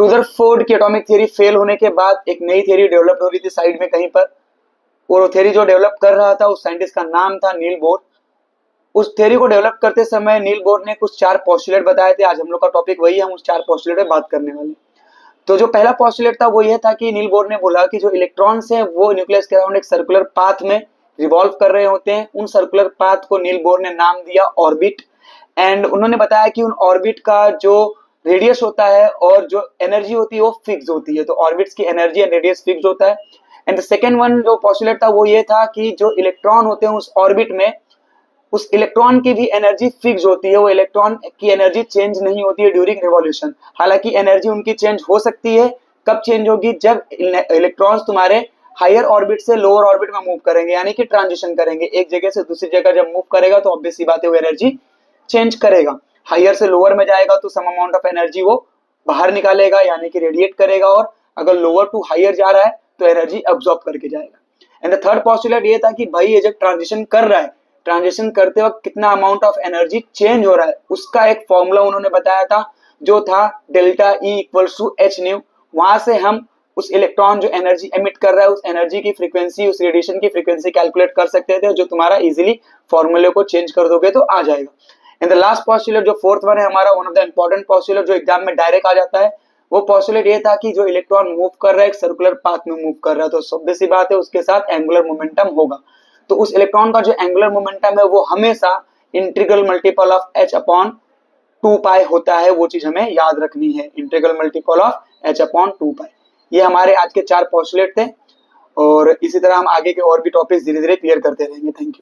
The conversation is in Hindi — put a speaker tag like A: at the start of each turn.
A: रुदरफोर्ड की एटॉमिक थ्योरी फेल होने के बाद एक नई थ्योरी डेवलप हो रही थी साइड में कहीं पर, और वो थ्योरी जो डेवलप कर रहा था उस साइंटिस्ट का नाम था नील बोर। उस थ्योरी को डेवलप करते समय नील बोर ने कुछ 4 पोस्टुलेट बताए थे। आज हम लोग का टॉपिक वही है, हम उस 4 पोस्टुलेट पे बात करने वाले। तो जो पहला पोस्टुलेट था वो यह था कि नील बोर ने बोला कि जो इलेक्ट्रॉन्स हैं वो न्यूक्लियस के अराउंड एक सर्कुलर पाथ में रिवॉल्व कर रहे होते हैं। उन सर्कुलर पाथ को नील बोर ने नाम दिया ऑर्बिट, एंड उन्होंने बताया कि उन ऑर्बिट का जो रेडियस होता है और जो एनर्जी होती है वो फिक्स होती है। तो ऑर्बिट्स की एनर्जी एंड रेडियस फिक्स होता है। एंड द सेकंड वन जो पोस्टुलेट था वो ये था कि जो इलेक्ट्रॉन होते हैं उस ऑर्बिट में, उस इलेक्ट्रॉन की भी एनर्जी फिक्स होती है। वो इलेक्ट्रॉन की एनर्जी चेंज नहीं होती है ड्यूरिंग रिवॉल्यूशन। हालांकि एनर्जी उनकी चेंज हो सकती है। कब चेंज होगी? जब इलेक्ट्रॉन्स तुम्हारे हायर ऑर्बिट से लोअर ऑर्बिट में मूव करेंगे, यानी कि ट्रांजिशन करेंगे। एक जगह से दूसरी जगह जब मूव करेगा तो ऑब्वियस सी बात है वो एनर्जी चेंज करेगा। हायर से लोअर में जाएगा तो सम अमाउंट ऑफ एनर्जी वो बाहर निकालेगा, यानी कि रेडिएट करेगा, और अगर लोअर टू हायर जा रहा है तो एनर्जी अब्सॉर्ब करके जाएगा। एंड द थर्ड पोस्टुलेट ये था कि भाई ये जब ट्रांजिशन कर रहा है, ट्रांजिशन करते वक्त कितना अमाउंट ऑफ एनर्जी चेंज हो रहा है, उसका एक फॉर्मूला उन्होंने बताया था जो था delta E equals to h nu. वहां से हम उस इलेक्ट्रॉन जो एनर्जी एमिट कर रहा है उस एनर्जी की फ्रीक्वेंसी, उस रेडिएशन की फ्रीक्वेंसी कैलकुलेट कर सकते थे, जो तुम्हारा इजीली फॉर्मूले को चेंज कर दोगे तो आ जाएगा। एंड द लास्ट पोस्टुलेट जो फोर्थ वन है हमारा, one of the important postulate जो एग्जाम में डायरेक्ट आ जाता है, वो पोस्टुलेट ये था कि जो इलेक्ट्रॉन मूव कर रहा है एक सर्कुलर पाथ में मूव कर रहा है, तो सीधी सी बात है उसके साथ एंगुलर मोमेंटम होगा। तो उस इलेक्ट्रॉन का जो एंगुलर मोमेंटम है वो हमेशा integral multiple of H upon 2 पाई होता है। वो चीज हमें याद रखनी है, integral multiple of H upon 2 पाई। ये हमारे आज के 4 पोस्टुलेट थे, और इसी तरह हम आगे के और भी टॉपिक्स धीरे धीरे क्लियर करते रहेंगे। Thank you.